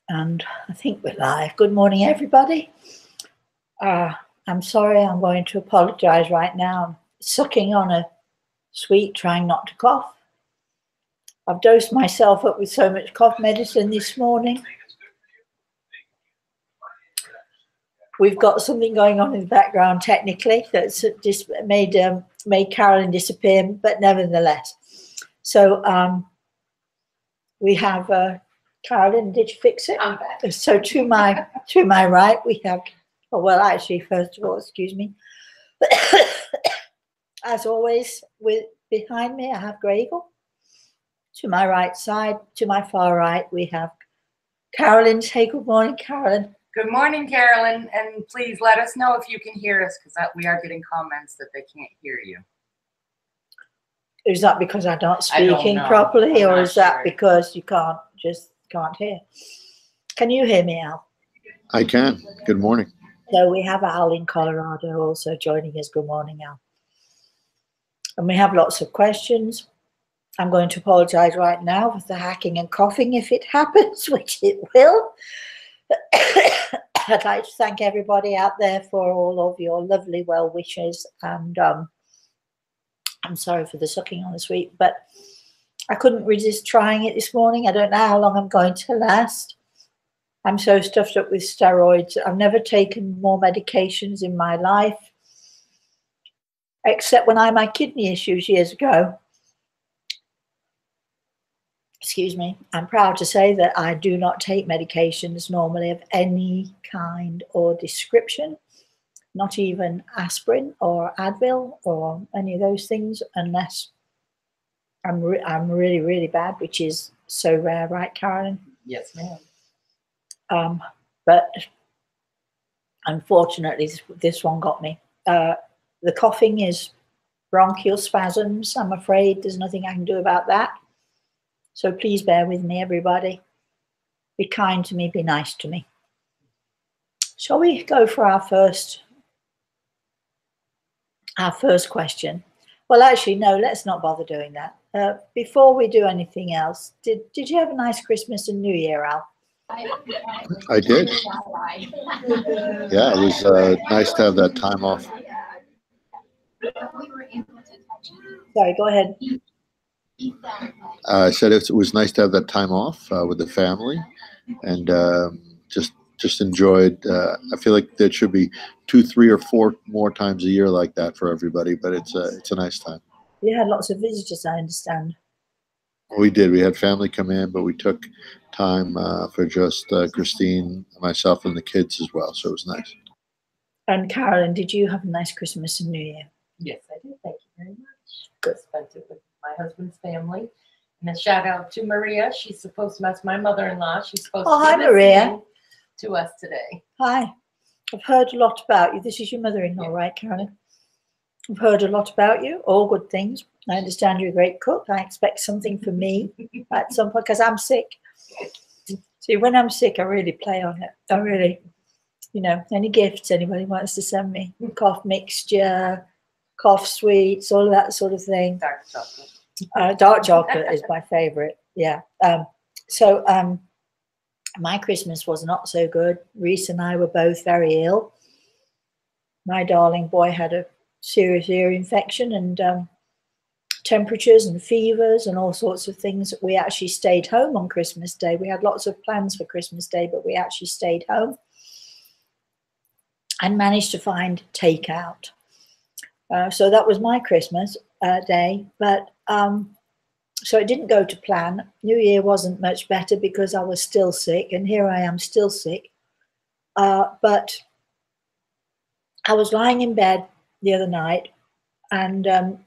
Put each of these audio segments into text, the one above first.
And I think we're live. Good morning, everybody. I'm sorry, I'm going to apologize right now. I'm sucking on a sweet, trying not to cough. I've dosed myself up with so much cough medicine this morning. We've got something going on in the background technically that's just made Carolyn disappear, but nevertheless. So we have Carolyn, did you fix it? I'm back. So to my right, we have, oh, well, actually, first of all, excuse me. As always, behind me, I have Grey Eagle. To my right side, to my far right, we have Carolyn. Say good morning, Carolyn. Good morning, Carolyn, and please let us know if you can hear us, because we are getting comments that they can't hear you. Is that because I'm not speaking properly, or is that because you can't hear? Can you hear me, Al? I can. Good morning. So we have Al in Colorado also joining us. Good morning, Al. And we have lots of questions. I'm going to apologize right now for the hacking and coughing if it happens, which it will. I'd like to thank everybody out there for all of your lovely well wishes, and I'm sorry for the sucking on the sweet, but I couldn't resist trying it this morning. I don't know how long I'm going to last. I'm so stuffed up with steroids. I've never taken more medications in my life, except when I had my kidney issues years ago. Excuse me. I'm proud to say that I do not take medications normally of any kind or description, not even aspirin or Advil or any of those things, unless I'm really, really bad, which is so rare, right, Carolyn? Yes, ma'am. But unfortunately, this one got me. The coughing is bronchial spasms. I'm afraid there's nothing I can do about that. So please bear with me, everybody. Be kind to me, be nice to me. Shall we go for our first question? Well, actually, no, let's not bother doing that. Before we do anything else, did you have a nice Christmas and New Year, Al? I did. Yeah, it was nice to have that time off. Sorry, go ahead. I said it was nice to have that time off with the family, and just enjoyed. I feel like there should be 2, 3, or 4 more times a year like that for everybody, but it's a nice time. You had lots of visitors, I understand. We did. We had family come in, but we took time for just Christine, myself, and the kids as well, so it was nice. And Carolyn, did you have a nice Christmas and New Year? Yes, I did. Thank you very much. Good. Spent it with my husband's family. And a shout out to Maria. She's supposed to, that's my mother-in-law. She's supposed to hi, Maria. To us today. Hi. I've heard a lot about you. This is your mother-in-law, right, Carolyn? I've heard a lot about you, all good things. I understand you're a great cook. I expect something for me at some point because I'm sick. See, when I'm sick, I really play on it. I really, any gifts anybody wants to send me, cough mixture, cough sweets, all of that sort of thing. Dark chocolate. Dark chocolate is my favorite. Yeah. So my Christmas was not so good. Reese and I were both very ill. My darling boy had a serious ear infection and temperatures and fevers and all sorts of things. We actually stayed home on Christmas Day. We had lots of plans for Christmas Day, but we actually stayed home and managed to find takeout. So that was my Christmas day, but so it didn't go to plan. New Year wasn't much better because I was still sick, and here I am still sick. But I was lying in bed the other night, and I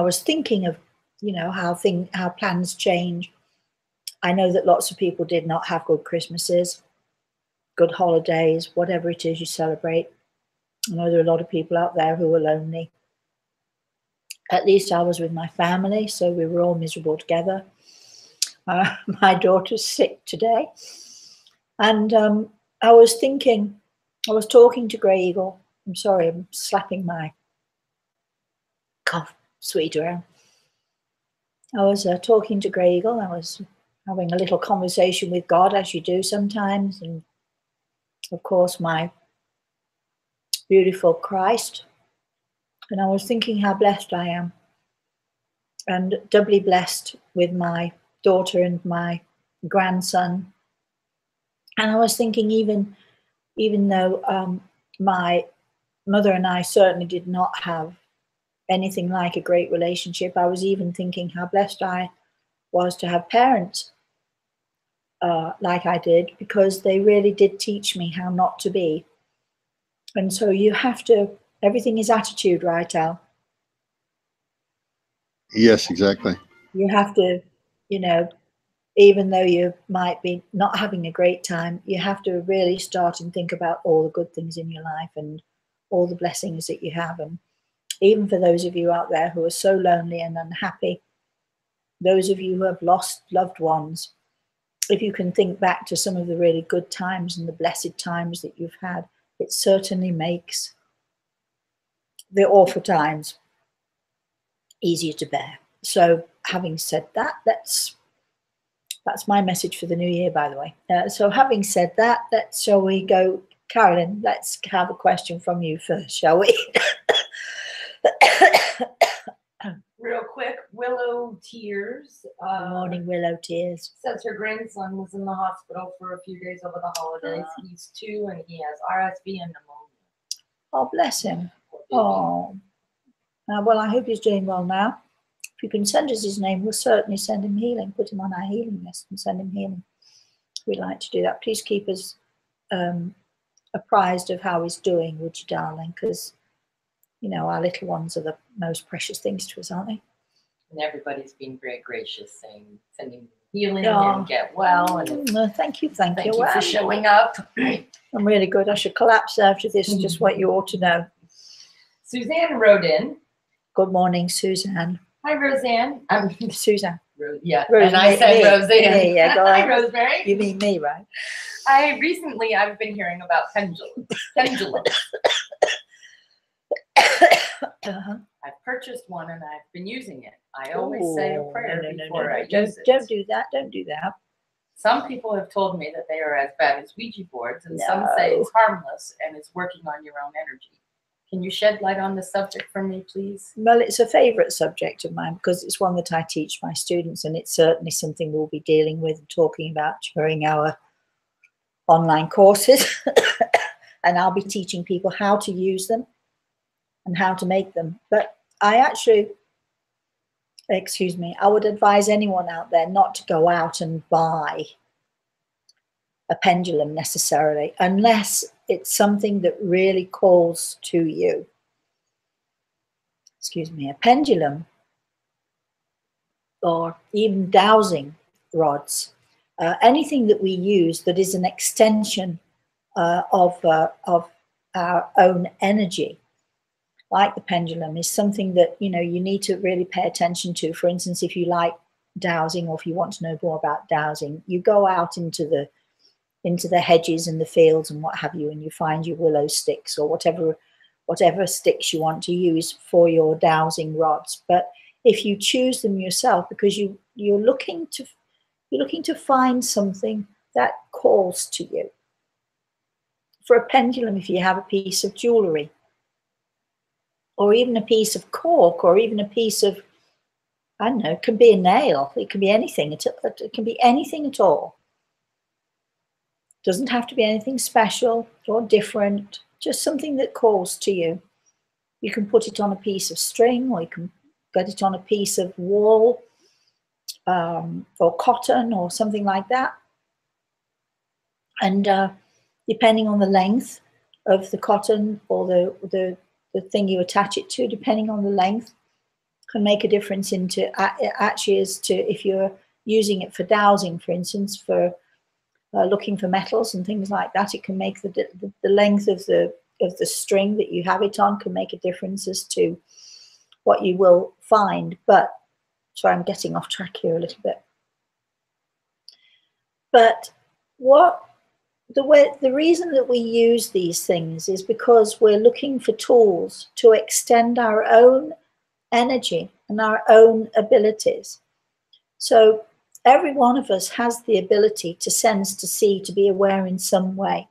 was thinking of how plans change. I know that lots of people did not have good Christmases, good holidays, whatever it is you celebrate. I know there are a lot of people out there who are lonely. At least I was with my family, so we were all miserable together. My daughter's sick today. And I was talking to Grey Eagle. I'm sorry, I'm slapping my cough sweet around. I was talking to Grey Eagle. I was having a little conversation with God, as you do sometimes, and of course my beautiful Christ. And I was thinking how blessed I am, and doubly blessed with my daughter and my grandson. And I was thinking, even though my mother and I certainly did not have anything like a great relationship, I was even thinking how blessed I was to have parents like I did, because they really did teach me how not to be. And so you have to, everything is attitude, right, Al? Yes, exactly. You have to, you know, even though you might be not having a great time, you have to really start and think about all the good things in your life and all the blessings that you have. And even for those of you out there who are so lonely and unhappy, those of you who have lost loved ones, if you can think back to some of the really good times and the blessed times that you've had, it certainly makes the awful times easier to bear. So having said that, that's my message for the new year, by the way. So having said that, shall we go, Carolyn, let's have a question from you first, shall we? Real quick, Willow Tears. Good morning, Willow Tears. Says her grandson was in the hospital for a few days over the holidays. He's 2 and he has RSV and pneumonia. Oh, bless him. Oh. Well, I hope he's doing well now. If you can send us his name, we'll certainly send him healing, put him on our healing list and send him healing. We'd like to do that. Please keep us apprised of how he's doing, would you, darling? Because, you know, our little ones are the most precious things to us, aren't they? And everybody's been very gracious, sending healing and get well. And thank you for showing up. I'm really good. I should collapse after this, just what you ought to know. Suzanne wrote in. Good morning, Suzanne. Hi, Roseanne. Suzanne. Yeah, Rosemary, and I said Roseanne. Yeah, go Hi, on. Rosemary. You mean me, right? I've been hearing about pendulums. I've purchased one and I've been using it. I always say a prayer before I use it. Don't do that. Don't do that. Some people have told me that they are as bad as Ouija boards, and some say it's harmless and it's working on your own energy. Can you shed light on this subject for me, please? Well, it's a favorite subject of mine because it's one that I teach my students, and it's certainly something we'll be dealing with and talking about during our online courses. And I'll be teaching people how to use them and how to make them. But I actually, I would advise anyone out there not to go out and buy a pendulum necessarily, unless it's something that really calls to you. A pendulum, or even dowsing rods, anything that we use that is an extension of our own energy, like the pendulum, is something that, you know, you need to really pay attention to. For instance, if you like dowsing, or if you want to know more about dowsing, you go out into the hedges and the fields and what have you, and you find your willow sticks or whatever sticks you want to use for your dowsing rods. But if you choose them yourself, because you're looking to find something that calls to you. For a pendulum, if you have a piece of jewelry, or even a piece of cork, or even a piece of, I don't know, it can be a nail, it can be anything, it can be anything at all. It doesn't have to be anything special or different, just something that calls to you. You can put it on a piece of string, or you can get it on a piece of wool, or cotton, or something like that. And depending on the length of the cotton, or the thing you attach it to, depending on the length, can make a difference into actually as to if you're using it for dowsing, for instance, for looking for metals and things like that. It can make the length of the string that you have it on can make a difference as to what you will find. But sorry, I'm getting off track here a little bit. But the reason that we use these things is because we're looking for tools to extend our own energy and our own abilities. So every one of us has the ability to sense, to see, to be aware in some way.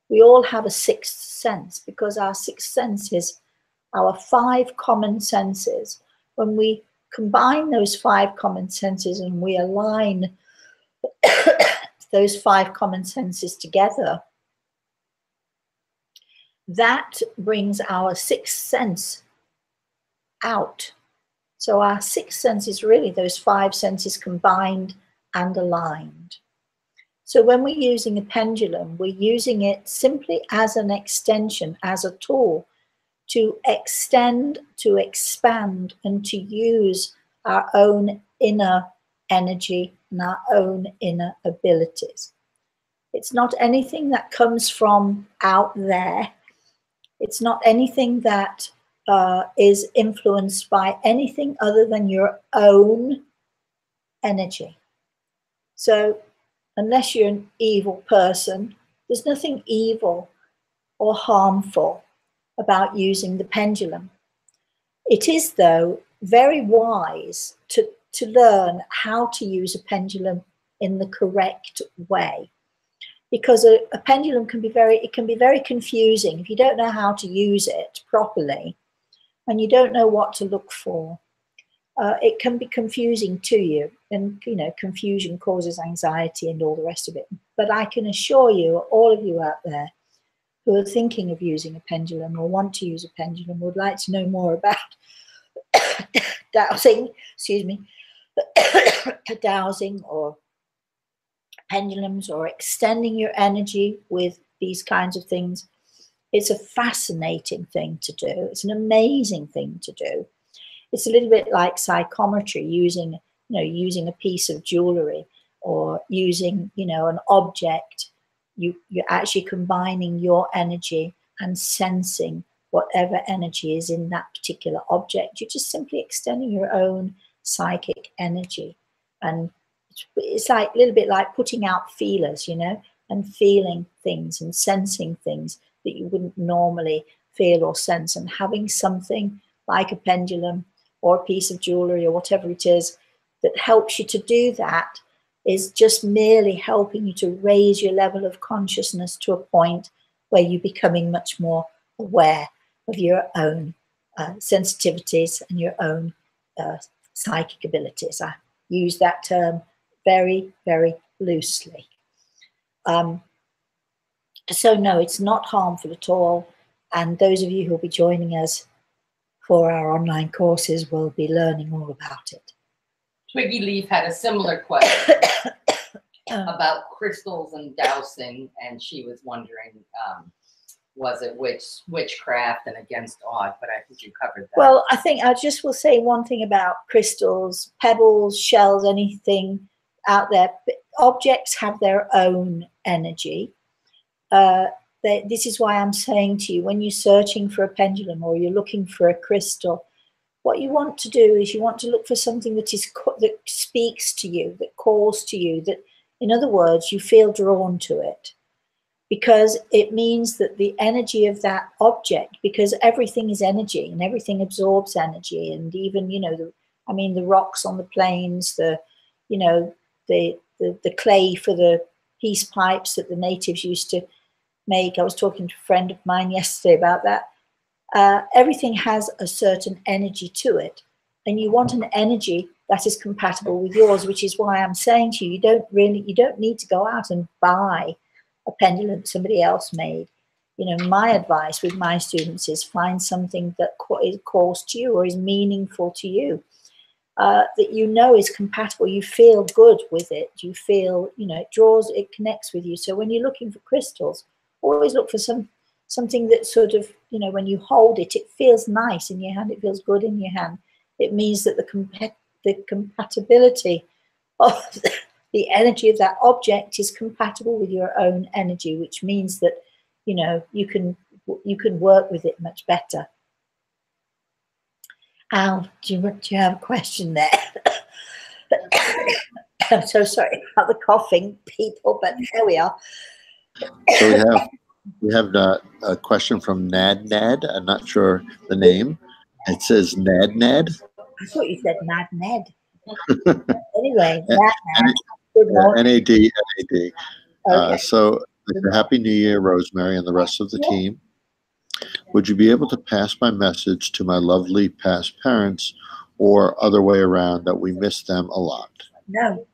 We all have a sixth sense, because our sixth sense is our 5 common senses. When we combine those 5 common senses and we align those 5 common senses together, that brings our sixth sense out. So our sixth sense is really those 5 senses combined and aligned. So when we're using a pendulum, we're using it simply as an extension, as a tool to extend, to expand, and to use our own inner energy and our own inner abilities. It's not anything that comes from out there. It's not anything that is influenced by anything other than your own energy. So unless you're an evil person, there's nothing evil or harmful about using the pendulum. It is, though, very wise to learn how to use a pendulum in the correct way, because a pendulum can be very confusing if you don't know how to use it properly and you don't know what to look for. It can be confusing to you, and confusion causes anxiety and all the rest of it. But I can assure you, all of you out there who are thinking of using a pendulum or want to use a pendulum, would like to know more about dowsing, dowsing or pendulums, or extending your energy with these kinds of things. It's a fascinating thing to do. It's an amazing thing to do. It's a little bit like psychometry, using a piece of jewelry or using, an object. You're actually combining your energy and sensing whatever energy is in that particular object. You're just simply extending your own psychic energy. And it's like a little bit like putting out feelers, and feeling things and sensing things that you wouldn't normally feel or sense. And having something like a pendulum or a piece of jewelry or whatever it is that helps you to do that is just merely helping you to raise your level of consciousness to a point where you're becoming much more aware of your own sensitivities and your own psychic abilities. I use that term very, very loosely. So no, it's not harmful at all. And those of you who will be joining us for our online courses will be learning all about it. Twiggy Leaf had a similar question about crystals and dowsing, and she was wondering, was it witchcraft and against odd? But I think you covered that. Well, I think I just will say one thing about crystals, pebbles, shells, anything out there. Objects have their own energy. This is why I'm saying to you, when you're searching for a pendulum or you're looking for a crystal, what you want to do is you want to look for something that speaks to you, that calls to you, that, in other words, you feel drawn to it, because it means that the energy of that object, because everything is energy and everything absorbs energy, and even, the rocks on the plains, the clay for the peace pipes that the natives used to make. I was talking to a friend of mine yesterday about that. Everything has a certain energy to it, and you want an energy that is compatible with yours, which is why I'm saying to you, you don't need to go out and buy a pendulum that somebody else made. My advice with my students is find something that calls to you or is meaningful to you, that is compatible. You feel good with it. You feel, it connects with you. So when you're looking for crystals, always look for something that sort of, when you hold it, it feels nice in your hand. It feels good in your hand. It means that the compatibility of the energy of that object is compatible with your own energy, which means that, you can work with it much better. Al, do you have a question there? I'm so sorry about the coughing, people, but there we are. So we have a question from Nad. I'm not sure the name. It says Nad. I thought you said Mad Ned. Anyway, N- good morning. NAD, NAD. Okay. So, Happy New Year, Rosemary, and the rest of the team. Would you be able to pass my message to my lovely past parents, or other way around, that we miss them a lot? No,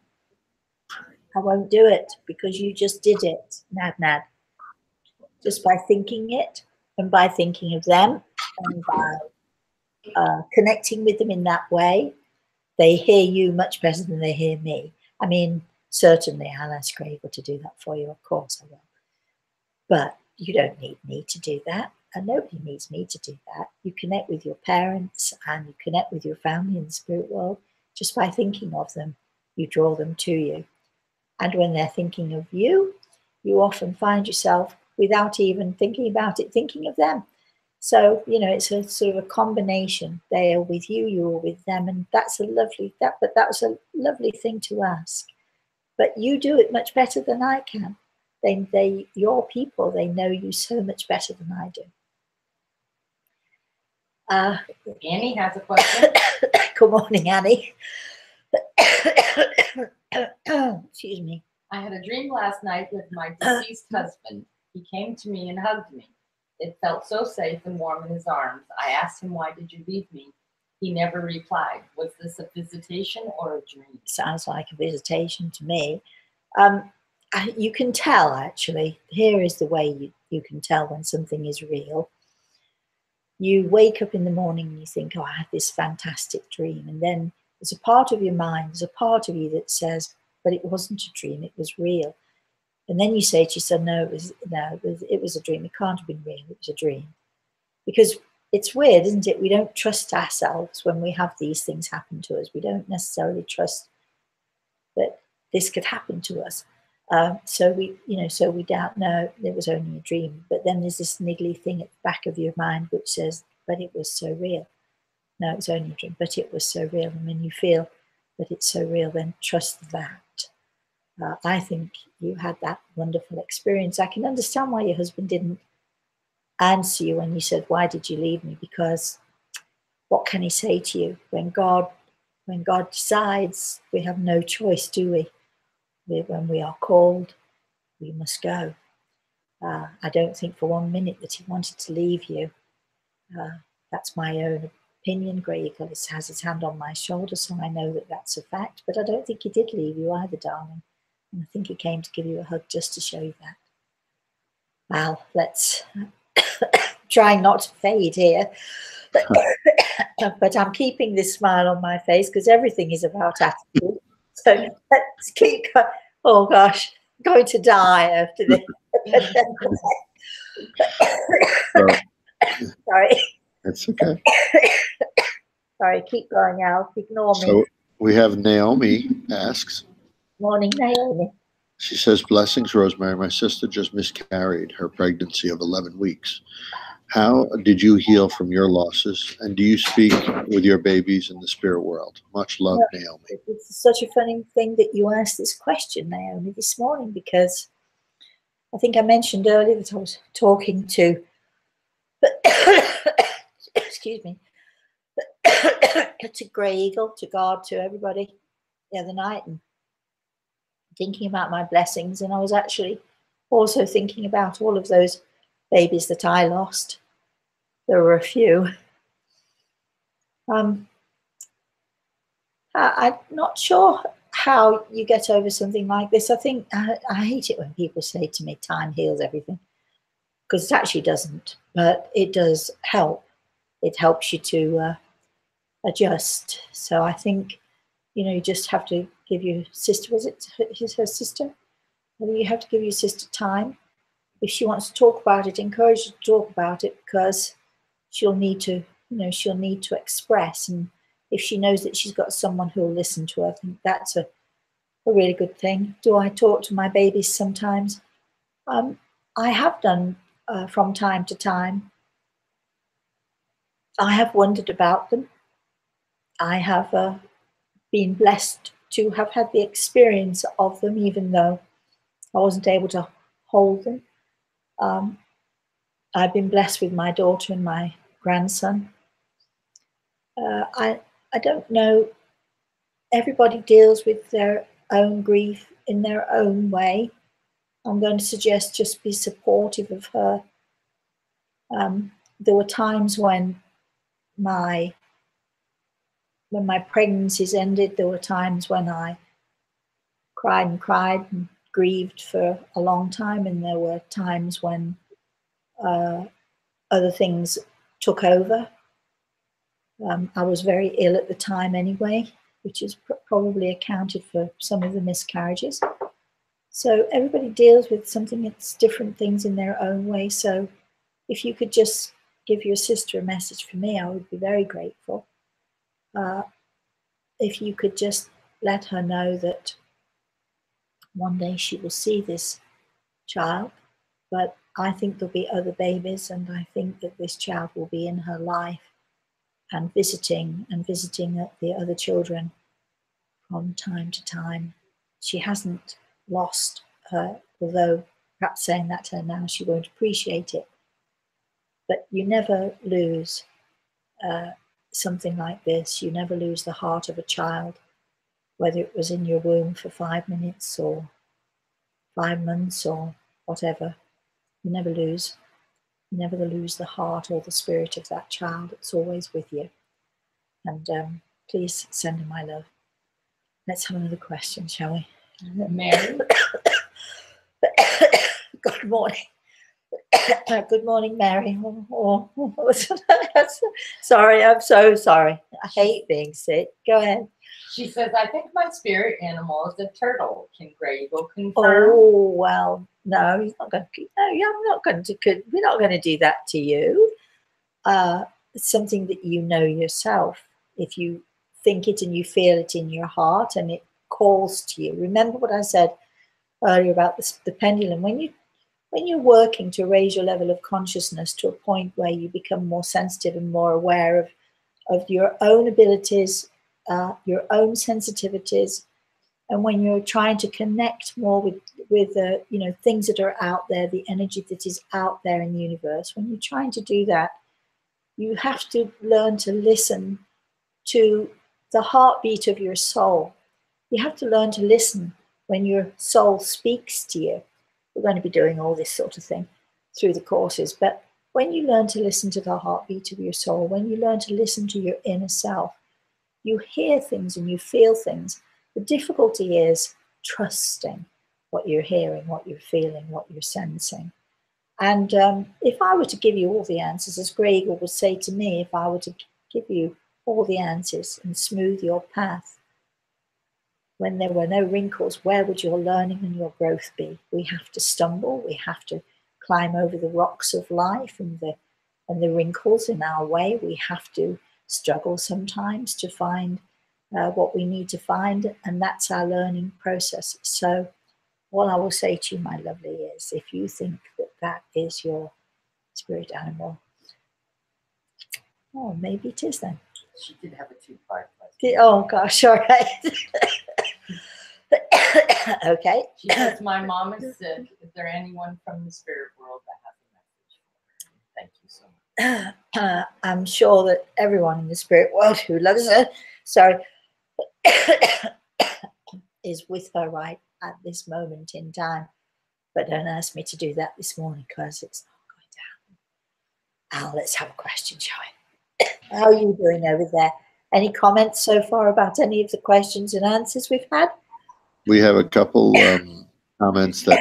I won't do it because you just did it, Nad. Just by thinking it and by thinking of them and by connecting with them in that way, they hear you much better than they hear me. I mean, certainly I'll ask Gregor to do that for you, of course I will. But you don't need me to do that, and nobody needs me to do that. You connect with your parents and you connect with your family in the spirit world just by thinking of them. You draw them to you. And when they're thinking of you, you often find yourself, without even thinking about it, thinking of them. So, it's a sort of a combination. They are with you, you're with them, and that's a lovely, that was a lovely thing to ask. But you do it much better than I can. Your people, they know you so much better than I do. Annie has a question. Good morning, Annie. Excuse me. I had a dream last night with my deceased husband. He came to me and hugged me. It felt so safe and warm in his arms. I asked him, "Why did you leave me?" He never replied. Was this a visitation or a dream? Sounds like a visitation to me. You can tell, actually. Here is the way you can tell when something is real. You wake up in the morning and you think, oh, I had this fantastic dream. And then there's a part of your mind, there's a part of you that says, but it wasn't a dream, it was real. And then you say to yourself, no, it was a dream. It can't have been real, it was a dream. Because it's weird, isn't it? We don't trust ourselves when we have these things happen to us. We don't necessarily trust that this could happen to us. So we doubt, no, it was only a dream. But then there's this niggly thing at the back of your mind which says, but it was so real. No, it was only a dream, but it was so real. And when you feel that it's so real, then trust that. I think you had that wonderful experience. I can understand why your husband didn't answer you when you said, why did you leave me? Because what can he say to you? When God decides, we have no choice, do we? When we are called, we must go. I don't think for 1 minute that he wanted to leave you. That's my own opinion. Greg has his hand on my shoulder, so I know that that's a fact. But I don't think he did leave you either, darling. And I think he came to give you a hug just to show you that. Well, let's try not to fade here. But I'm keeping this smile on my face because everything is about attitude. So let's keep going. Oh gosh, I'm going to die after this. Sorry. That's okay. Sorry, keep going, Al. Ignore me. So we have Naomi asks. Morning, Naomi. She says, blessings, Rosemary. My sister just miscarried her pregnancy of 11 weeks. How did you heal from your losses? And do you speak with your babies in the spirit world? Much love, Naomi. It's such a funny thing that you asked this question, Naomi, this morning, because I think I mentioned earlier that I was talking to, excuse me, to Grey Eagle, to God, to everybody the other night, and thinking about my blessings. And I was actually also thinking about all of those babies that I lost. There were a few. I'm not sure how you get over something like this. I think I hate it when people say to me, time heals everything, because it actually doesn't, but it does help. It helps you to adjust. So I think, you just have to give your sister, was it her sister? You have to give your sister time. If she wants to talk about it, encourage her to talk about it, because she'll need to, she'll need to express. And if she knows that she's got someone who will listen to her, I think that's a really good thing. Do I talk to my babies sometimes? I have done from time to time. I have wondered about them. I have been blessed to have had the experience of them, even though I wasn't able to hold them. I've been blessed with my daughter and my grandson. I don't know everybody deals with their own grief in their own way. I'm going to suggest just be supportive of her. There were times when my pregnancies ended. There were times when I cried and grieved for a long time, and there were times when other things took over. I was very ill at the time anyway, which is probably accounted for some of the miscarriages. So everybody deals with something that's different things in their own way. So if you could just give your sister a message for me, I would be very grateful. If you could just let her know that one day she will see this child, but I think there'll be other babies, and I think that this child will be in her life and visiting the other children from time to time. She hasn't lost her, although perhaps saying that to her now, she won't appreciate it. But you never lose something like this. You never lose the heart of a child, whether it was in your womb for 5 minutes or 5 months or whatever. You never lose the heart or the spirit of that child. It's always with you. And please send her my love. Let's have another question, shall we? Mary? Good morning. Good morning, Mary. Sorry, I'm so sorry. I hate being sick. Go ahead. She says, I think my spirit animal is a turtle. Can Grey Eagle confirm? Oh, well, no, he's not going to. No, I'm not going to. We're not going to do that to you. It's something that you know yourself. If you think it and you feel it in your heart and it calls to you. Remember what I said earlier about the pendulum. When you're working to raise your level of consciousness to a point where you become more sensitive and more aware of your own abilities, your own sensitivities, and when you're trying to connect more with things that are out there, the energy that is out there in the universe, when you're trying to do that, you have to learn to listen to the heartbeat of your soul. You have to learn to listen when your soul speaks to you. We're going to be doing all this sort of thing through the courses, but when you learn to listen to the heartbeat of your soul, when you learn to listen to your inner self, you hear things and you feel things. The difficulty is trusting what you're hearing, what you're feeling, what you're sensing. And if I were to give you all the answers, as Grey Eagle would say to me, if I were to give you all the answers and smooth your path, when there were no wrinkles, where would your learning and your growth be? We have to stumble, we have to climb over the rocks of life and the wrinkles in our way. We have to struggle sometimes to find what we need to find, and that's our learning process. So what I will say to you, my lovely, is if you think that that is your spirit animal, oh, maybe it is then. She did have a two-part question. Oh gosh, all right. Okay. She says, my mom is sick. Is there anyone from the spirit world that has a message for her? Thank you so much. I'm sure that everyone in the spirit world who loves her, is with her right at this moment in time. But don't ask me to do that this morning because it's not going to happen. Al, let's have a question, shall we? How are you doing over there? Any comments so far about any of the questions and answers we've had? We have a couple comments that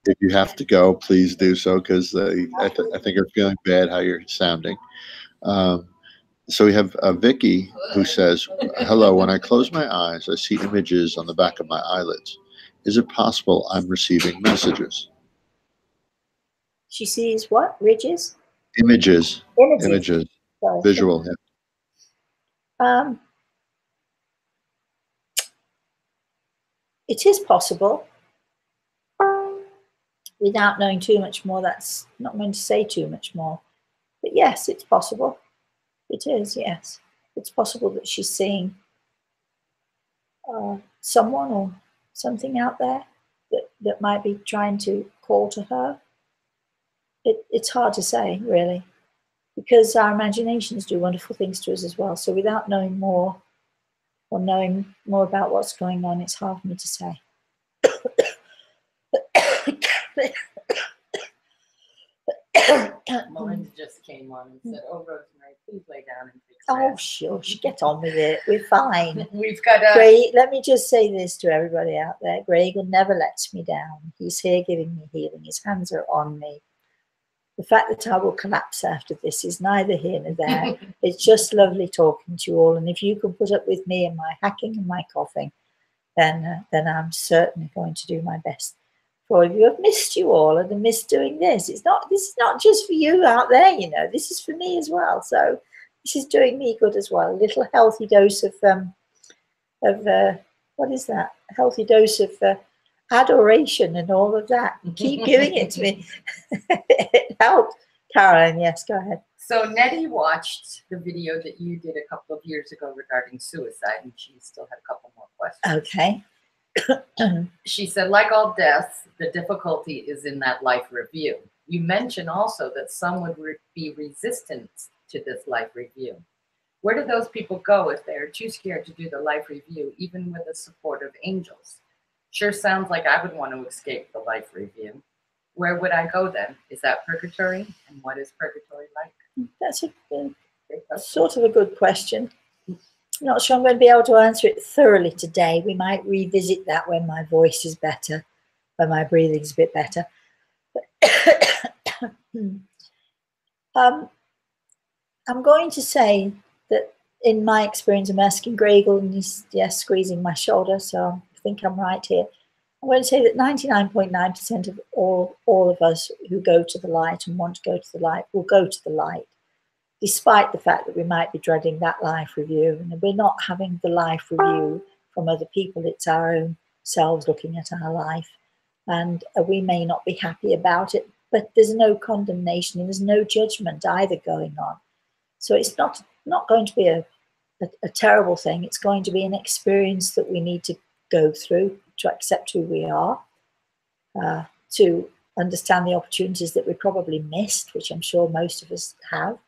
if you have to go, please do so, because I think you're feeling bad how you're sounding. So we have Vicky who says, hello, when I close my eyes, I see images on the back of my eyelids. Is it possible I'm receiving messages? She sees what? Ridges? Images. Sorry. Visual. Yeah. It is possible. Without knowing too much more, that's not going to say too much more. But yes, it's possible. It is, yes. It's possible that she's seeing someone or something out there that might be trying to call to her. It's hard to say, really, because our imaginations do wonderful things to us as well. So without knowing more, or knowing more about what's going on, it's hard for me to say. Melinda just came on and said, "Oh, Rosemary, please lay down and take Oh, rest." shush, get on with it. We're fine. We've got a Greg, let me just say this to everybody out there. Greg never lets me down. He's here giving me healing. His hands are on me. The fact that I will collapse after this is neither here nor there. It's just lovely talking to you all. And if you can put up with me and my hacking and my coughing, then I'm certainly going to do my best for all of you. I've missed you all and I've missed doing this. This is not just for you out there, you know. This is for me as well. So this is doing me good as well. A little healthy dose of what is that? A healthy dose of adoration and all of that. Keep giving it to me. It helped. Caroline, yes, go ahead. So Nettie watched the video that you did a couple of years ago regarding suicide, and she still had a couple more questions. Okay. She said, like all deaths, the difficulty is in that life review. You mentioned also that some would be resistant to this life review. Where do those people go if they are too scared to do the life review, even with the support of angels? Sure sounds like I would want to escape the life review. Where would I go then? Is that purgatory? And what is purgatory like? That's a sort of a good question. I'm not sure I'm going to be able to answer it thoroughly today. We might revisit that when my voice is better, when my breathing's a bit better. I'm going to say that in my experience, I'm asking Gregor, and he's squeezing my shoulder, so I think I'm right here. I'm going to say that 99.9% of all of us who go to the light and want to go to the light will go to the light, despite the fact that we might be dreading that life review. And we're not having the life review from other people. It's our own selves looking at our life. And we may not be happy about it, but there's no condemnation and there's no judgment either going on. So it's not going to be a terrible thing. It's going to be an experience that we need to go through to accept who we are, to understand the opportunities that we probably missed, which I'm sure most of us have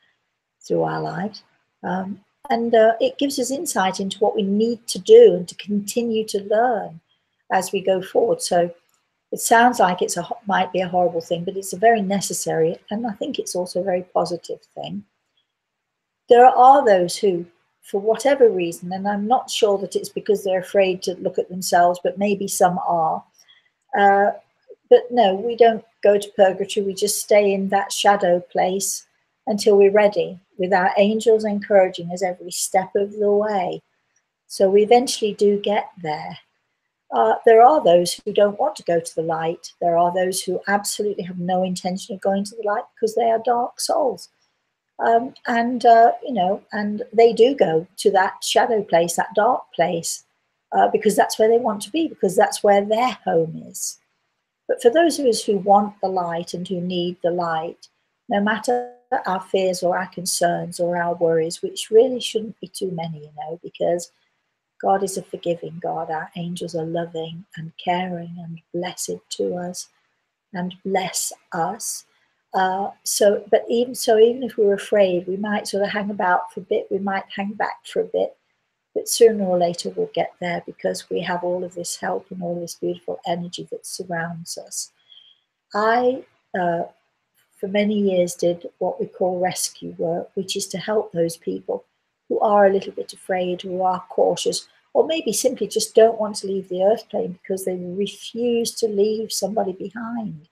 through our lives. And it gives us insight into what we need to do and to continue to learn as we go forward. So it sounds like might be a horrible thing, but it's a very necessary, and I think it's also a very positive thing. There are those who, for whatever reason, and I'm not sure that it's because they're afraid to look at themselves, but maybe some are. But no, we don't go to purgatory. We just stay in that shadow place until we're ready, with our angels encouraging us every step of the way. So we eventually do get there. There are those who don't want to go to the light. There are those who absolutely have no intention of going to the light because they are dark souls. And they do go to that shadow place, that dark place, because that's where they want to be, because that's where their home is. But for those of us who want the light and who need the light, no matter our fears or our concerns or our worries, which really shouldn't be too many, because God is a forgiving God. Our angels are loving and caring and blessed to us and bless us. Even if we're afraid, we might sort of hang about for a bit, we might hang back for a bit, but sooner or later we'll get there because we have all of this help and all this beautiful energy that surrounds us. I, for many years, did what we call rescue work, which is to help those people who are a little bit afraid, who are cautious, or maybe simply just don't want to leave the earth plane because they refuse to leave somebody behind.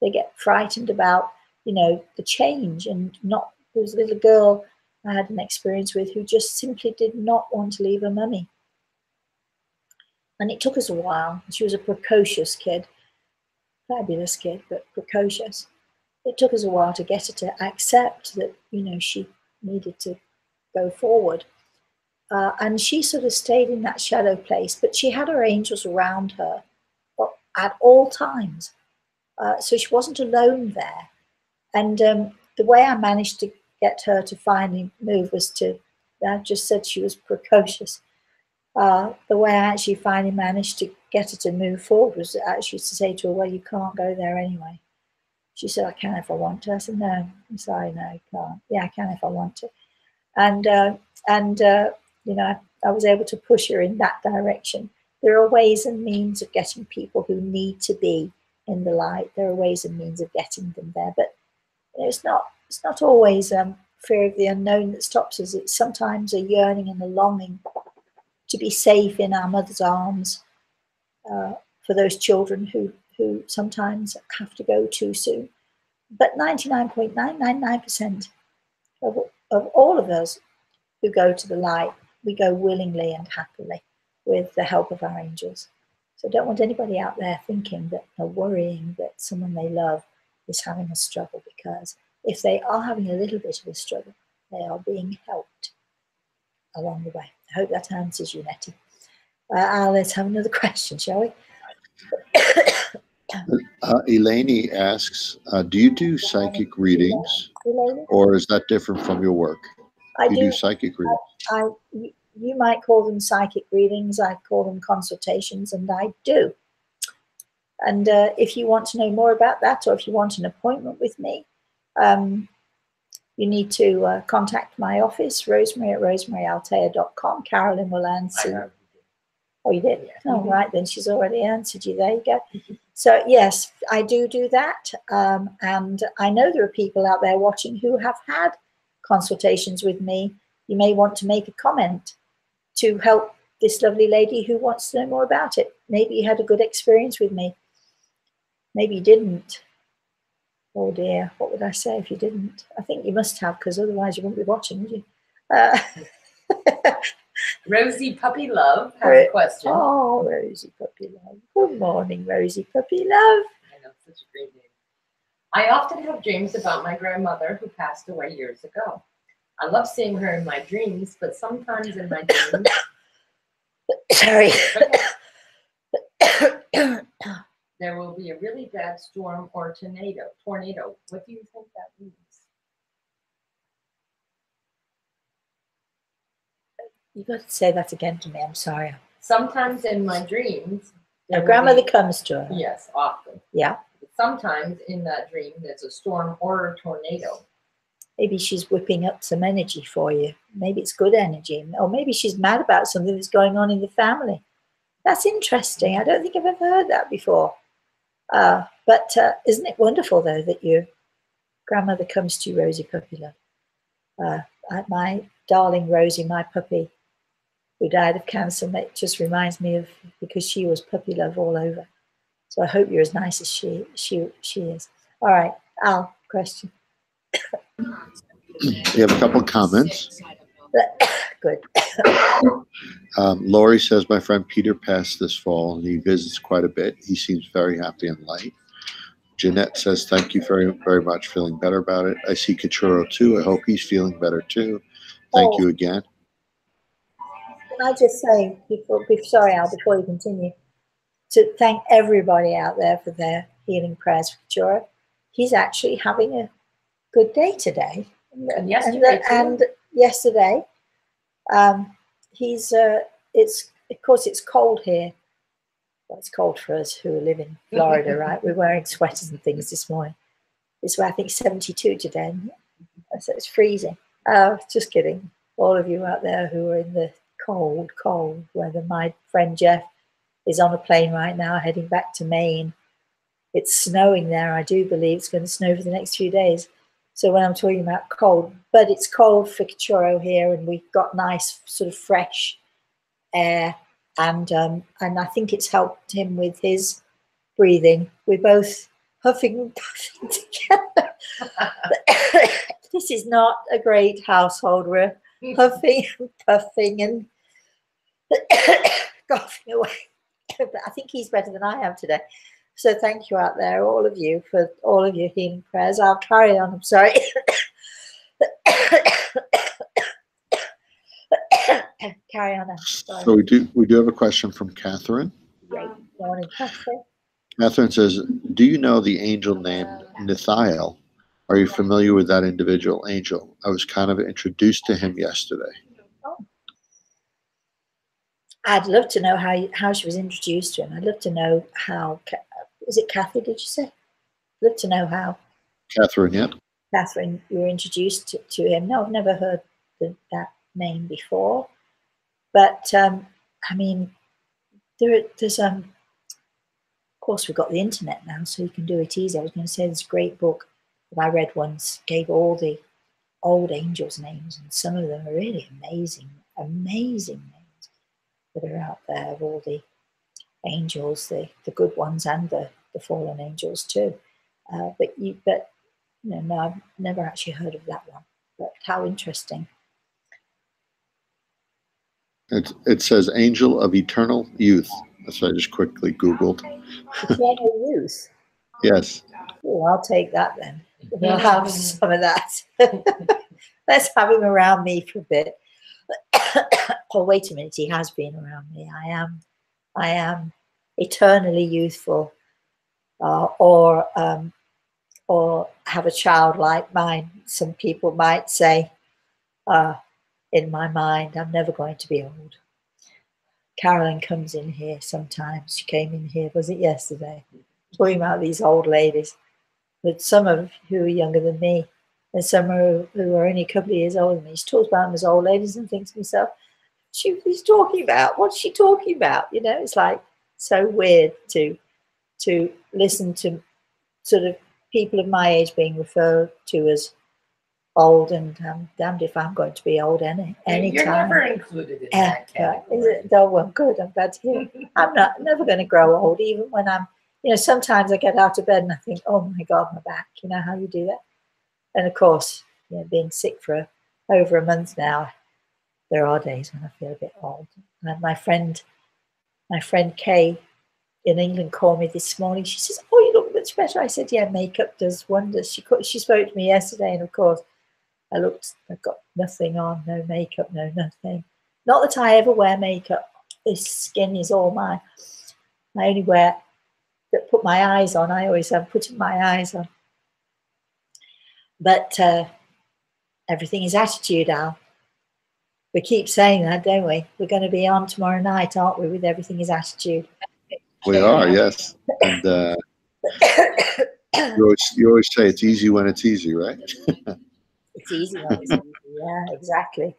They get frightened about, the change, and there was a little girl I had an experience with who just simply did not want to leave her mummy. And it took us a while. She was a precocious kid, fabulous kid, but precocious. It took us a while to get her to accept that, she needed to go forward. And she sort of stayed in that shadow place, but she had her angels around her at all times. So she wasn't alone there. And the way I managed to get her to finally move was I just said she was precocious. The way I actually finally managed to get her to move forward was actually to say to her, well, you can't go there anyway. She said, I can if I want to. I said, no, I'm sorry, no, you can't. Yeah, I can if I want to. And I was able to push her in that direction. There are ways and means of getting people who need to be in the light. There are ways and means of getting them there, but it's not always fear of the unknown that stops us. It's sometimes a yearning and a longing to be safe in our mother's arms for those children who sometimes have to go too soon. But 99.999% of all of us who go to the light, we go willingly and happily with the help of our angels. So I don't want anybody out there thinking that or worrying that someone they love is having a struggle, because if they are having a little bit of a struggle, they are being helped along the way. I hope that answers you, Nettie. Let's have another question, shall we? Eleni asks, do you do psychic readings, or is that different from your work? I do. Psychic readings. You might call them psychic readings. I call them consultations, and I do. And if you want to know more about that, or if you want an appointment with me, you need to contact my office, Rosemary at rosemaryaltea.com. Carolyn will answer. Oh, you did? Yeah. Oh, right, then she's already answered you. There you go. So, yes, I do that. And I know there are people out there watching who have had consultations with me. You may want to make a comment to help this lovely lady who wants to know more about it. Maybe you had a good experience with me. Maybe you didn't. Oh, dear. What would I say if you didn't? I think you must have, because otherwise you wouldn't be watching, would you? Rosie Puppy Love has a question. Oh, Rosie Puppy Love. Good morning, Rosie Puppy Love. I know, such a great name. I often have dreams about my grandmother who passed away years ago. I love seeing her in my dreams, but sometimes in my dreams... Sorry. There will be a really bad storm or tornado. What do you think that means? You've got to say that again to me. I'm sorry. Sometimes in my dreams... Your grandmother comes to her. Yes, often. Yeah. Sometimes in that dream, there's a storm or a tornado. Maybe she's whipping up some energy for you. Maybe it's good energy. Or maybe she's mad about something that's going on in the family. That's interesting. I don't think I've ever heard that before. But isn't it wonderful, though, that your grandmother comes to you, Rosie Puppy Love? My darling Rosie, my puppy, who died of cancer, it just reminds me of, because she was puppy love all over. So I hope you're as nice as she is. All right, Al, question. We have a couple of comments. Good. Lori says, my friend Peter passed this fall and he visits quite a bit. He seems very happy and light. Jeanette says, thank you very, very much. Feeling better about it. I see Kachuro too. I hope he's feeling better too. Thank you again. Can I just say, sorry, Al, before you continue, to thank everybody out there for their healing prayers for Kachuro. He's actually having a good day today. And yesterday, of course it's cold here. Well, it's cold for us who live in Florida, right? We're wearing sweaters and things this morning. It's, I think, 72 today. So it's freezing. Just kidding. All of you out there who are in the cold weather. My friend Jeff is on a plane right now heading back to Maine. It's snowing there. I do believe it's going to snow for the next few days. So when I'm talking about cold, but it's cold for Kachuro here, and we've got nice sort of fresh air, and I think it's helped him with his breathing. We're both huffing and puffing together. This is not a great household. We're huffing and puffing and coughing away. But I think he's better than I am today. So thank you out there, all of you, for all of your healing prayers. I'll carry on. I'm sorry. Carry on. Sorry. So we do have a question from Catherine. Great morning, Catherine. Catherine says, do you know the angel named Nathiel? Are you familiar with that individual angel? I was kind of introduced to him yesterday. Oh. I'd love to know how she was introduced to him. I'd love to know how. Is it Kathy, did you say? I'd love to know how. Catherine, yeah. Catherine, you were introduced to him. No, I've never heard that name before. But I mean, there's of course we've got the internet now, so you can do it easy. I was going to say this great book that I read once gave all the old angels' names, and some of them are really amazing names that are out there of all the angels, the good ones and the fallen angels too. But no, I've never actually heard of that one. But how interesting. It says Angel of Eternal Youth. That's what I just quickly Googled. Eternal youth. Yes. Oh, I'll take that then. We'll have some of that. Let's have him around me for a bit. Oh, wait a minute. He has been around me. I am eternally youthful, or have a child like mine. Some people might say, in my mind, I'm never going to be old. Carolyn comes in here sometimes. She came in here, was it yesterday? Talking about these old ladies, but some of who are younger than me, and some who are only a couple of years older than me. She talks about them as old ladies and thinks to myself, she's talking about? What's she talking about? You know, it's like so weird to listen to sort of people of my age being referred to as old, and I'm damned if I'm going to be old any time. You're never included in that category. Is it? Oh, well, good. I'm glad to hear. I'm never going to grow old, even when I'm, sometimes I get out of bed and I think, oh my God, my back. You know how you do that? And of course, being sick for over a month now, there are days when I feel a bit old. And my friend Kay in England called me this morning. She says, oh, you look much better. I said, yeah, makeup does wonders. She spoke to me yesterday, and of course, I've got nothing on, no makeup, no nothing. Not that I ever wear makeup. This skin is all mine. I only put my eyes on. I always have putting my eyes on. But everything is attitude, Al. We keep saying that, don't we? We're going to be on tomorrow night, aren't we, with Everything is Attitude? We are, yes. And you always say it's easy when it's easy, right? It's easy when it's easy. Yeah, exactly.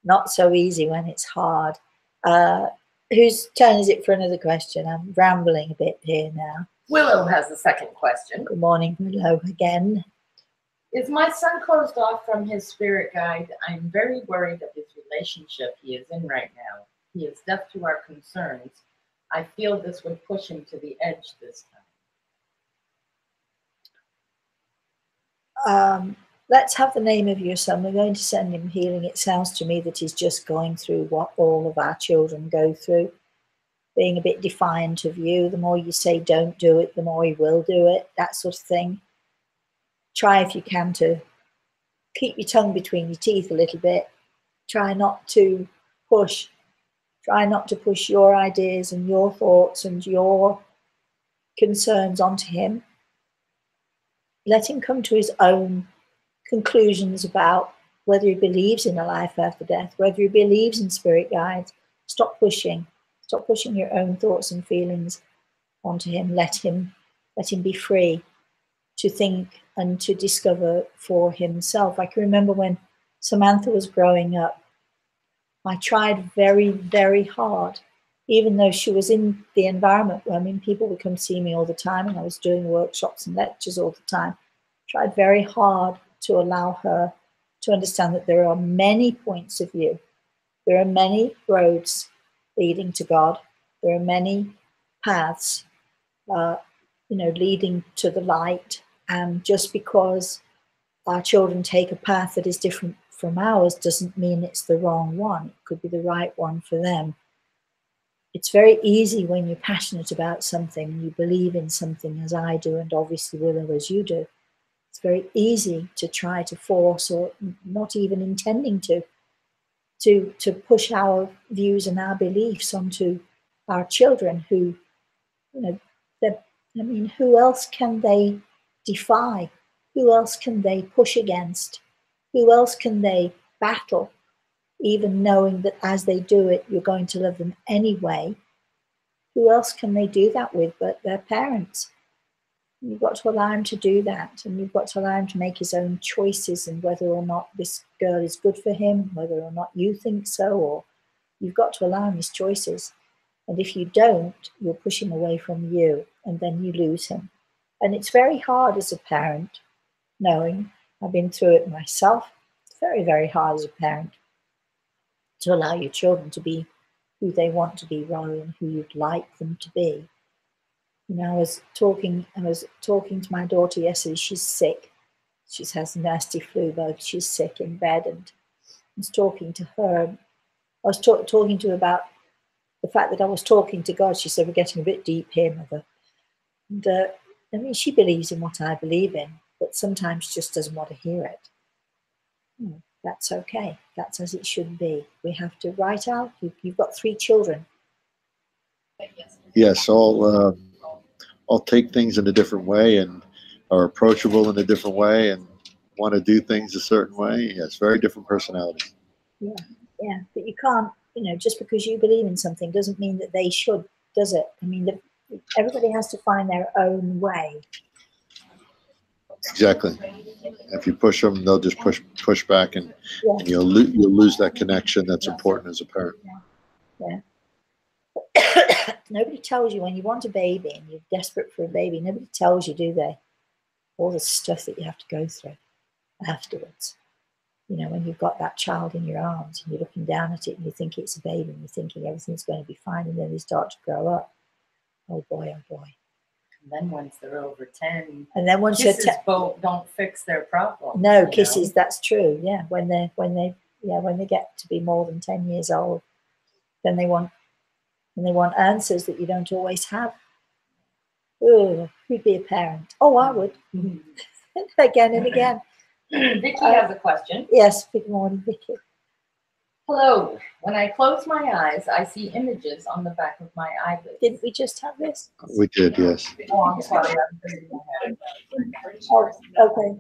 Not so easy when it's hard. Whose turn is it for another question? I'm rambling a bit here now. Willow has the second question. Good morning, Willow, again. Is my son closed off from his spirit guide? I'm very worried of his relationship he is in right now. He is deaf to our concerns. I feel this would push him to the edge this time. Let's have the name of your son. We're going to send him healing. It sounds to me that he's just going through what all of our children go through, being a bit defiant of you. The more you say don't do it, the more he will do it, that sort of thing. Try, if you can, to keep your tongue between your teeth a little bit. Try not to push. Try not to push your ideas and your thoughts and your concerns onto him. Let him come to his own conclusions about whether he believes in a life after death, whether he believes in spirit guides. Stop pushing. Stop pushing your own thoughts and feelings onto him. Let him be free to think and to discover for himself. I can remember when Samantha was growing up, I tried very, very hard, even though she was in the environment where, people would come see me all the time, and I was doing workshops and lectures all the time. Tried very hard to allow her to understand that there are many points of view. There are many roads leading to God. There are many paths, leading to the light. And just because our children take a path that is different from ours doesn't mean it's the wrong one. It could be the right one for them. It's very easy when you're passionate about something, you believe in something, as I do, and obviously Willow, as you do. It's very easy to try to force, or not even intending to push our views and our beliefs onto our children who, who else can they defy? Who else can they push against? Who else can they battle, even knowing that as they do it, you're going to love them anyway? Who else can they do that with but their parents? You've got to allow him to do that, and you've got to allow him to make his own choices, and whether or not this girl is good for him, whether or not you think so, or You've got to allow him his choices. And if you don't, you'll push him away from you, and then you lose him. And it's very hard as a parent, knowing I've been through it myself. It's very, very hard as a parent to allow your children to be who they want to be rather than who you'd like them to be. You know, I was talking to my daughter yesterday. She's sick. She has a nasty flu bug. She's sick in bed, and I was talking to her. I was talking to her about the fact that I was talking to God. She said, "We're getting a bit deep here, Mother." And I mean, she believes in what I believe in, but sometimes just doesn't want to hear it. That's okay. That's as it should be. We have to write out. You've got 3 children. Yes, all take things in a different way and are approachable in a different way and want to do things a certain way. Yes, very different personalities. Yeah, but you can't, just because you believe in something doesn't mean that they should, does it? I mean, everybody has to find their own way. Exactly. If you push them, they'll just push back, and you'll lose that connection that's important as a parent. Yeah. Nobody tells you when you want a baby and you're desperate for a baby. Nobody tells you, do they? All the stuff that you have to go through afterwards. When you've got that child in your arms and you're looking down at it and you think it's a baby and you're thinking everything's going to be fine, and then they start to grow up. Oh boy, oh boy. And then once they're over 10, and then once kisses don't fix their problem. No, kisses, that's true. Yeah, when they get to be more than 10 years old, then they want answers that you don't always have. Oh, who'd be a parent? Oh, I would. Again and again. Vicky has a question. Yes, good morning, Vicky. Hello. When I close my eyes, I see images on the back of my eyelids. Didn't we just have this? We did, yes. Oh, I'm sorry. Oh, okay.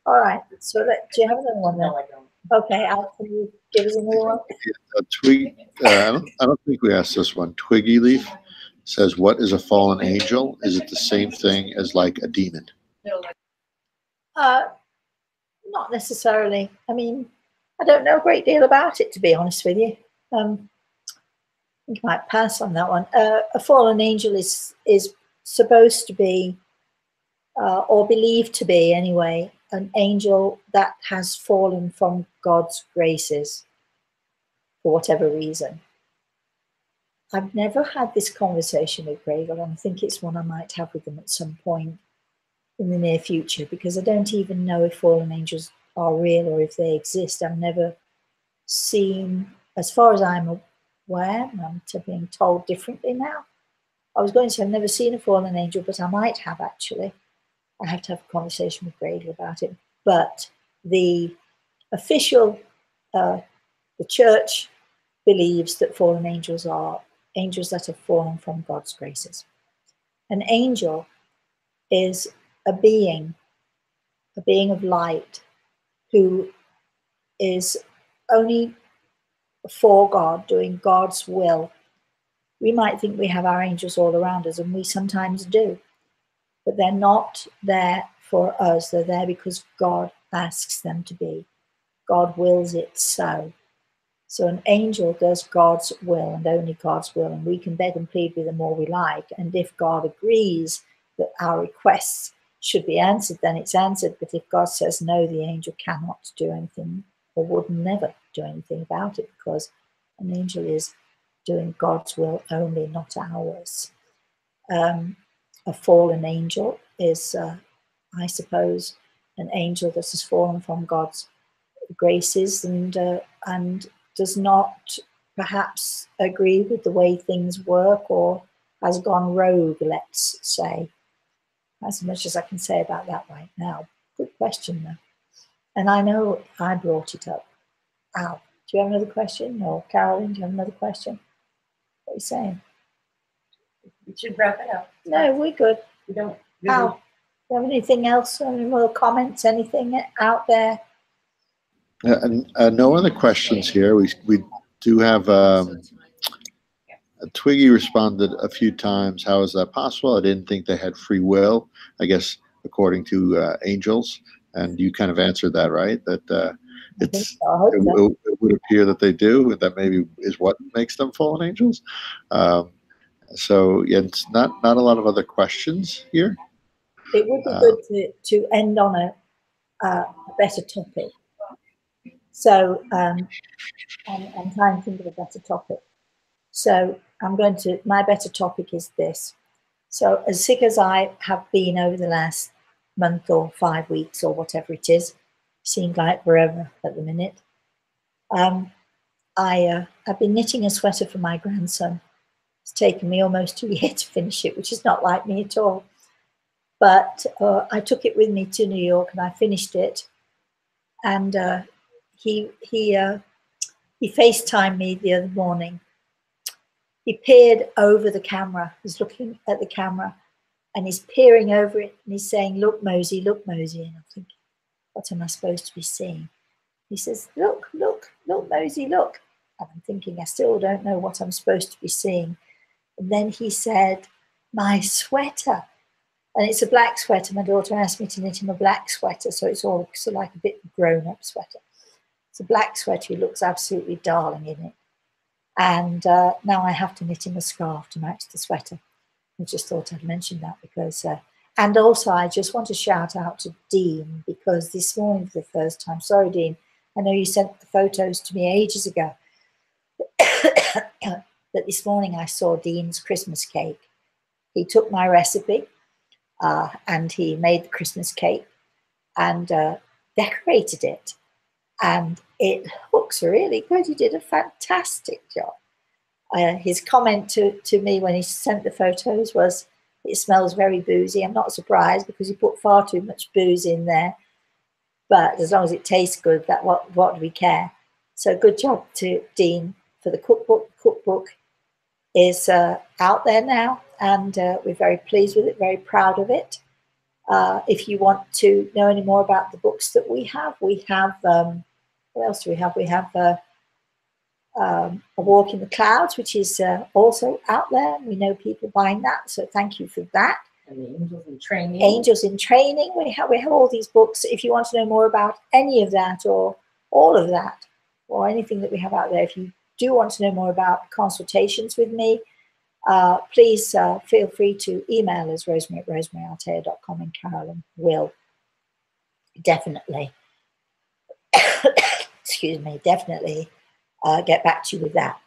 All right. So do you have another one then? No, I don't. Okay, Al, can you give us another one? I don't think we asked this one. Twiggy Leaf says, "What is a fallen angel? Is it the same thing as like a demon?" Not necessarily. I mean, I don't know a great deal about it, to be honest with you. I think I might pass on that one. A fallen angel is supposed to be, or believed to be anyway, an angel that has fallen from God's graces for whatever reason. I've never had this conversation with Gregor, and I think it's one I might have with them at some point in the near future, because I don't even know if fallen angels are real or if they exist. I've never seen, as far as I'm aware, and I'm being told differently now. I was going to say I've never seen a fallen angel, but I might have actually. I have to have a conversation with Gregor about it. But the official, the church believes that fallen angels are angels that have fallen from God's graces. An angel is a being of light who is only for God, doing God's will. We might think we have our angels all around us, and we sometimes do, but they're not there for us. They're there because God asks them to be. God wills it so. So an angel does God's will and only God's will, and we can beg and plead with him all we like. And if God agrees that our requests should be answered, then it's answered. But if God says no, the angel cannot do anything, or would never do anything about it, because an angel is doing God's will only, not ours. A fallen angel is, I suppose, an angel that has fallen from God's graces and does not perhaps agree with the way things work, or has gone rogue, let's say. That's as much as I can say about that right now. Good question, though. And I know I brought it up. Al, do you have another question? Or Carolyn, do you have another question? What are you saying? We should wrap it up. No, we're good. We don't. Al, do you have anything else? Any more comments? Anything out there? No other questions here. We do have Twiggy responded a few times. How is that possible? I didn't think they had free will, I guess, according to angels. And you kind of answered that, right? That I think it's so. I hope so. it would appear that they do, and that maybe is what makes them fallen angels. Um, so yeah, it's not a lot of other questions here. It would be good to end on a better topic. So I'm trying to think of a better topic. So my better topic is this. So as sick as I have been over the last month or 5 weeks or whatever it is, seemed like forever at the minute. I've been knitting a sweater for my grandson. It's taken me almost a year to finish it, which is not like me at all. But I took it with me to New York and I finished it. And he FaceTimed me the other morning. He peered over the camera. He's looking at the camera and he's peering over it and he's saying, look, Mosey, look, Mosey. And I'm thinking, what am I supposed to be seeing? He says, look, Mosey, look. And I'm thinking, I still don't know what I'm supposed to be seeing. And then he said, my sweater. And it's a black sweater. My daughter asked me to knit him a black sweater. So it's all sort of like a bit grown-up sweater. It's a black sweater. He looks absolutely darling in it. And now I have to knit him a scarf to match the sweater. I just thought I'd mention that because, and also I just want to shout out to Dean because this morning for the first time, sorry Dean, I know you sent the photos to me ages ago, but this morning I saw Dean's Christmas cake. He took my recipe and he made the Christmas cake and decorated it. And it looks really good. He did a fantastic job. His comment to me when he sent the photos was, it smells very boozy. I'm not surprised because he put far too much booze in there. But as long as it tastes good, what do we care? So good job to Dean for the cookbook. Cookbook is out there now, and we're very pleased with it, very proud of it. If you want to know any more about the books that we have, what else do we have? We have A Walk in the Clouds, which is also out there. We know people buying that, so thank you for that. And the Angels in Training. Angels in Training. We have all these books. If you want to know more about any of that or all of that or anything that we have out there, if you do want to know more about consultations with me, please feel free to email us, Rosemary at rosemaryaltea.com, and Carolyn will definitely, excuse me, definitely get back to you with that.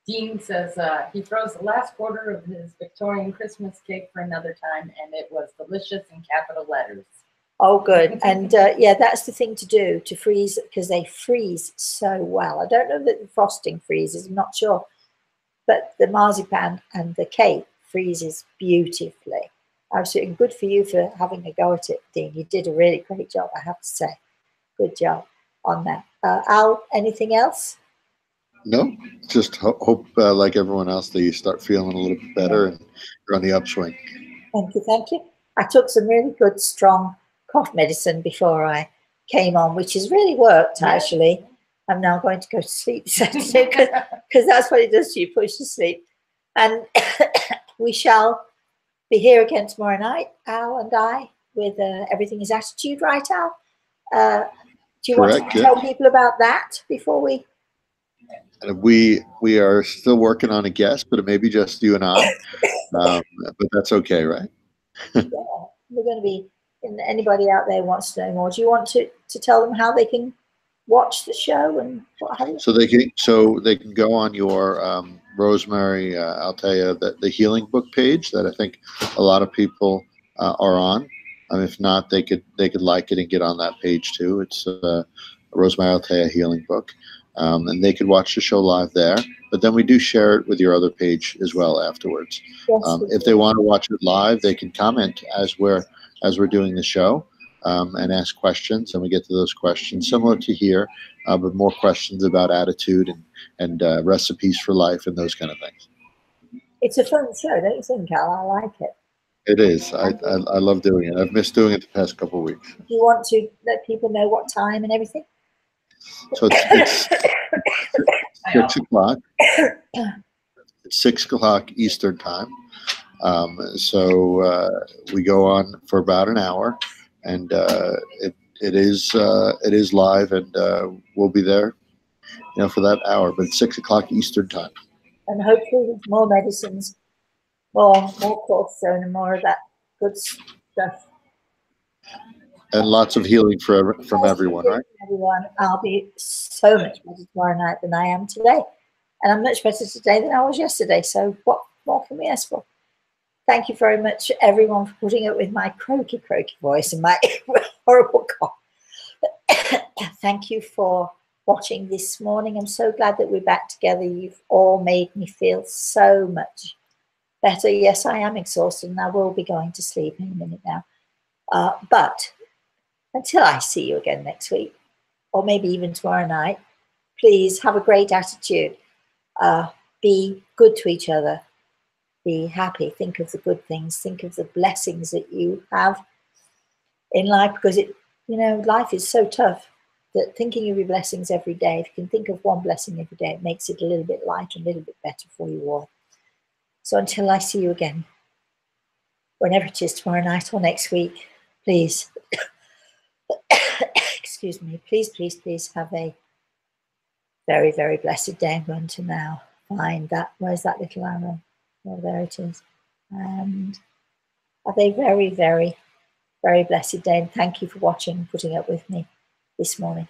Dean says he throws the last quarter of his Victorian Christmas cake for another time, and it was delicious in capital letters. Oh, good. And yeah, that's the thing to do, to freeze, because they freeze so well. I don't know that the frosting freezes, I'm not sure. But the marzipan and the cake freezes beautifully. Absolutely good for you for having a go at it, Dean. You did a really great job, I have to say. Good job on that. Al, anything else? No, just hope like everyone else, that you start feeling a little bit better and you're on the upswing. Thank you, thank you. I took some really good, strong cough medicine before I came on, which has really worked, actually. I'm now going to go to sleep this afternoon because that's what it does to you, push to sleep. And we shall be here again tomorrow night, Al and I, with Everything is Attitude, right, Al? Do you want to tell people about that before we... And we are still working on a guest, but it may be just you and I. But that's okay, right? Yeah, we're going to be, and anybody out there wants to know more. Do you want to tell them how they can watch the show and what have you? So they can go on your Rosemary Altea, the healing book page that I think a lot of people are on. If not, they could like it and get on that page too. It's a Rosemary Altea healing book. And they could watch the show live there, but then we do share it with your other page as well afterwards. Yes, if they want to watch it live, they can comment as we're doing the show and ask questions, and we get to those questions similar to here, but more questions about attitude and recipes for life and those kind of things. It's a fun show, don't you think, Al? I like it. It is. I love doing it. I've missed doing it the past couple of weeks. Do you want to let people know what time and everything? So it's 6 o'clock. It's 6 o'clock Eastern time. So we go on for about an hour, and it is live, and we'll be there, for that hour. But it's 6 o'clock Eastern time. And hopefully with more medicines, more cortisone, and more of that good stuff. And lots of healing from everyone, right? Everyone, I'll be so much better tomorrow night than I am today. And I'm much better today than I was yesterday. So what more can we ask for? Thank you very much, everyone, for putting up with my croaky voice and my horrible cough. Thank you for watching this morning. I'm so glad that we're back together. You've all made me feel so much better. Yes, I am exhausted, and I will be going to sleep in a minute now. But until I see you again next week, or maybe even tomorrow night, please have a great attitude. Be good to each other. Be happy. Think of the good things. Think of the blessings that you have in life, because life is so tough that thinking of your blessings every day, if you can think of one blessing every day, it makes it a little bit lighter, a little bit better for you all. So until I see you again, whenever it is, tomorrow night or next week, please, excuse me, please have a very, very blessed day. I'm going to now find that. Where's that little arrow? Oh, there it is. And have a very, very, very blessed day. And thank you for watching and putting up with me this morning.